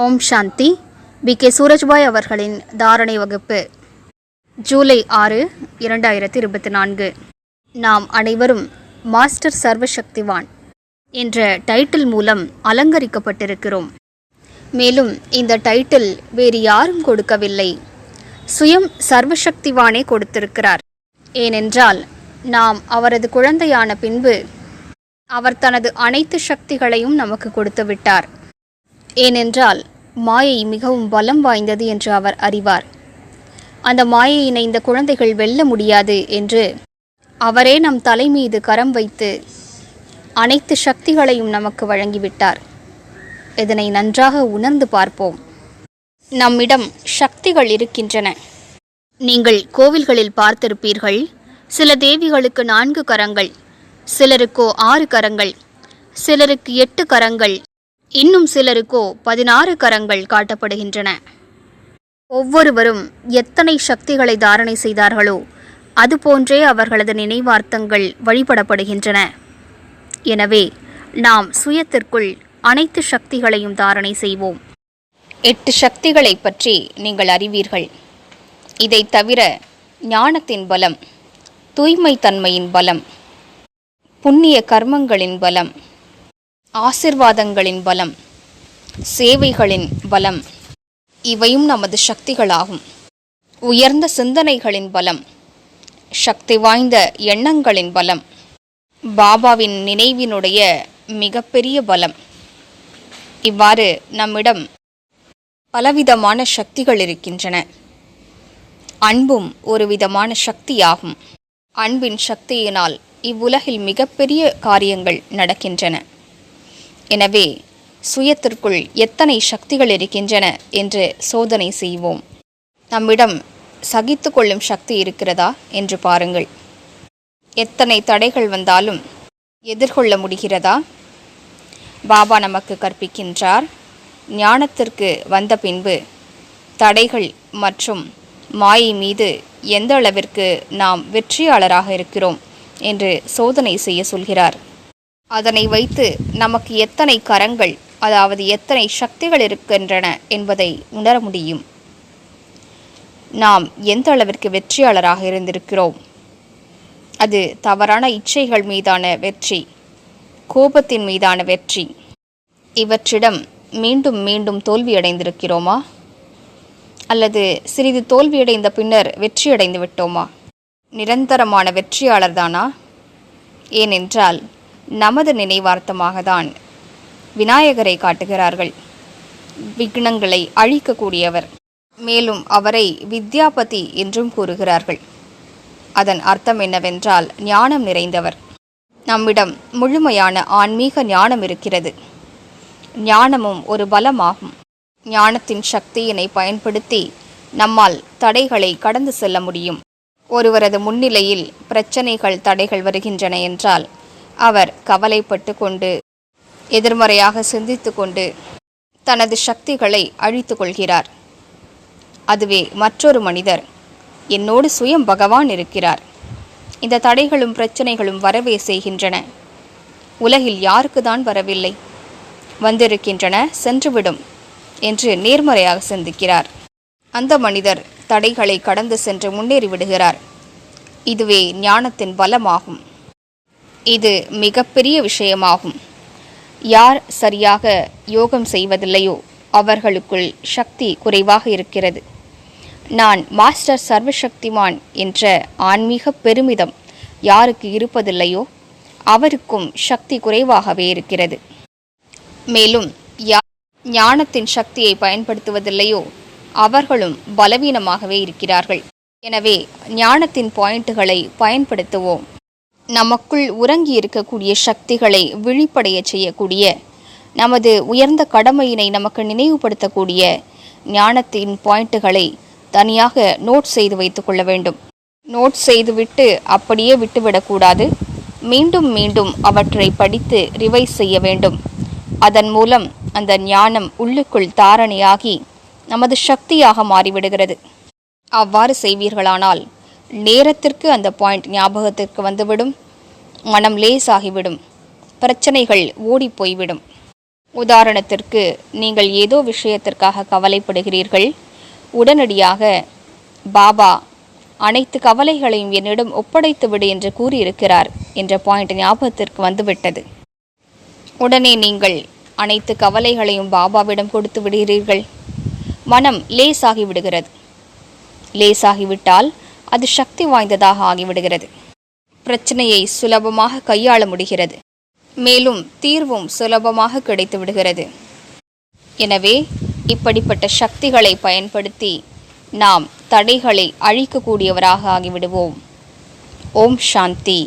ஓம் சாந்தி. B.K. Surajbhai அவர்களின் தாரணை வகுப்பு ஜூலை 6, 2024. நாம் அனைவரும் மாஸ்டர் சர்வசக்திவான் என்ற டைட்டில் மூலம் அலங்கரிக்கப்பட்டிருக்கிறோம். மேலும் இந்த டைட்டில் வேறு யாரும் கொடுக்கவில்லை, சுயம் சர்வசக்திவானே கொடுத்திருக்கிறார். ஏனென்றால் நாம் அவரது குழந்தையான பின்பு அவர் தனது அனைத்து சக்திகளையும் நமக்கு கொடுத்து விட்டார். ஏனென்றால் மாயை மிகவும் பலம் வாய்ந்தது என்று அவர் அறிவார். அந்த மாயையினை இந்த குழந்தைகள் வெல்ல முடியாது என்று அவரே நம் தலை மீது கரம் வைத்து அனைத்து சக்திகளையும் நமக்கு வழங்கிவிட்டார். இதனை நன்றாக உணர்ந்து பார்ப்போம். நம்மிடம் சக்திகள் இருக்கின்றன. நீங்கள் கோவில்களில் பார்த்திருப்பீர்கள், சில தேவிகளுக்கு 4 கரங்கள், சிலருக்கோ 6 கரங்கள், சிலருக்கு 8 கரங்கள், இன்னும் சிலருக்கோ 16 கரங்கள் காட்டப்படுகின்றன. ஒவ்வொருவரும் எத்தனை சக்திகளை தாரணை செய்தார்களோ அதுபோன்றே அவர்களது நினைவார்த்தங்கள் வழிபடப்படுகின்றன. எனவே நாம் சுயத்திற்குள் அனைத்து சக்திகளையும் தாரணை செய்வோம். 8 சக்திகளை பற்றி நீங்கள் அறிவீர்கள். இதை தவிர ஞானத்தின் பலம், தூய்மை தன்மையின் பலம், புண்ணிய கர்மங்களின் பலம், ஆசிர்வாதங்களின் பலம், சேவைகளின் பலம், இவையும் நமது சக்திகளாகும். உயர்ந்த சிந்தனைகளின் பலம், சக்தி வாய்ந்த எண்ணங்களின் பலம், பாபாவின் நினைவினுடைய மிகப்பெரிய பலம். இவ்வாறு நம்மிடம் பலவிதமான சக்திகள் இருக்கின்றன. அன்பும் ஒரு விதமான சக்தியாகும். அன்பின் சக்தியினால் இவ்வுலகில் மிகப்பெரிய காரியங்கள் நடக்கின்றன. எனவே சுயத்திற்குள் எத்தனை சக்திகள் இருக்கின்றன என்று சோதனை செய்வோம். நம்மிடம் சகித்து கொள்ளும் சக்தி இருக்கிறதா என்று பாருங்கள். எத்தனை தடைகள் வந்தாலும் எதிர்கொள்ள முடிகிறதா? பாபா நமக்கு கற்பிக்கின்றார், ஞானத்திற்கு வந்த பின்பு தடைகள் மற்றும் மாயை மீது எந்த அளவிற்கு நாம் வெற்றியாளராக இருக்கிறோம் என்று சோதனை செய்ய சொல்கிறார். அதனை வைத்து நமக்கு எத்தனை கரங்கள், அதாவது எத்தனை சக்திகள் இருக்கின்றன என்பதை உணர முடியும். நாம் எந்த அளவிற்கு வெற்றியாளராக இருந்திருக்கிறோம். அது தவறான இச்சைகள் மீதான வெற்றி, கோபத்தின் மீதான வெற்றி, இவற்றிடம் மீண்டும் மீண்டும் தோல்வியடைந்திருக்கிறோமா? அல்லது சிறிது தோல்வியடைந்த பின்னர் வெற்றியடைந்து விட்டோமா? நிரந்தரமான வெற்றியாளர்தானா? ஏனென்றால் நமது நினைவார்த்தமாக தான் விநாயகரை காட்டுகிறார்கள். விக்னங்களை அழிக்கக்கூடியவர். மேலும் அவரை வித்யாபதி என்றும் கூறுகிறார்கள். அதன் அர்த்தம் என்னவென்றால் ஞானம் நிறைந்தவர். நம்மிடம் முழுமையான ஆன்மீக ஞானம் இருக்கிறது. ஞானமும் ஒரு பலமாகும். ஞானத்தின் சக்தியினை பயன்படுத்தி நம்மால் தடைகளை கடந்து செல்ல முடியும். ஒருவரது முன்னிலையில் பிரச்சனைகள், தடைகள் வருகின்றன என்றால் அவர் கவலைப்பட்டு கொண்டு, எதிர்மறையாக சிந்தித்து கொண்டு தனது சக்திகளை அழித்து கொள்கிறார். அதுவே மற்றொரு மனிதர், என்னோடு சுயம் பகவான் இருக்கிறார், இந்த தடைகளும் பிரச்சனைகளும் வரவே செய்கின்றன, உலகில் யாருக்கு தான் வரவில்லை, வந்திருக்கின்றன, சென்றுவிடும் என்று நேர்மறையாக சிந்திக்கிறார். அந்த மனிதர் தடைகளை கடந்து சென்று முன்னேறி விடுகிறார். இதுவே ஞானத்தின் பலமாகும். இது மிகப்பெரிய விஷயமாகும். யார் சரியாக யோகம் செய்வதில்லையோ அவர்களுக்குள் சக்தி குறைவாக இருக்கிறது. நான் மாஸ்டர் சர்வசக்திவான் என்ற ஆன்மீக பெருமிதம் யாருக்கு இருப்பதில்லையோ அவருக்கும் சக்தி குறைவாகவே இருக்கிறது. மேலும் ஞானத்தின் சக்தியை பயன்படுத்துவதில்லையோ அவர்களும் பலவீனமாகவே இருக்கிறார்கள். எனவே ஞானத்தின் பாயிண்ட்டுகளை பயன்படுத்துவோம். நமக்குள் உறங்கி இருக்கக்கூடிய சக்திகளை விழிப்படைய செய்யக்கூடிய, நமது உயர்ந்த கடமையினை நமக்கு நினைவுபடுத்தக்கூடிய ஞானத்தின் பாயிண்ட்டுகளை தனியாக நோட் செய்து வைத்து கொள்ள வேண்டும். நோட் செய்துவிட்டு அப்படியே விட்டுவிடக்கூடாது. மீண்டும் மீண்டும் அவற்றை படித்து ரிவைஸ் செய்ய வேண்டும். அதன் மூலம் அந்த ஞானம் உள்ளுக்குள் தாரணையாகி நமது சக்தியாக மாறிவிடுகிறது. அவ்வாறு செய்வீர்களானால் நேரத்திற்கு அந்த பாயிண்ட் ஞாபகத்திற்கு வந்துவிடும். மனம் லேசாகிவிடும். பிரச்சனைகள் ஓடி போய்விடும். உதாரணத்திற்கு, நீங்கள் ஏதோ விஷயத்திற்காக கவலைப்படுகிறீர்கள். உடனடியாக பாபா அனைத்து கவலைகளையும் என்னிடம் ஒப்படைத்து விடு என்று கூறியிருக்கிறார் என்ற பாயிண்ட் ஞாபகத்திற்கு வந்துவிட்டது. உடனே நீங்கள் அனைத்து கவலைகளையும் பாபாவிடம் கொடுத்து விடுகிறீர்கள். மனம் லேசாகி விடுகிறது. லேசாகிவிட்டால் அது சக்தி வாய்ந்ததாக ஆகிவிடுகிறது. பிரச்சனையை சுலபமாக கையாள முடிகிறது. மேலும் தீர்வும் சுலபமாக கிடைத்து விடுகிறது. எனவே இப்படிப்பட்ட சக்திகளை பயன்படுத்தி நாம் தடைகளை அழிக்கக்கூடியவராக ஆகிவிடுவோம். ஓம் சாந்தி.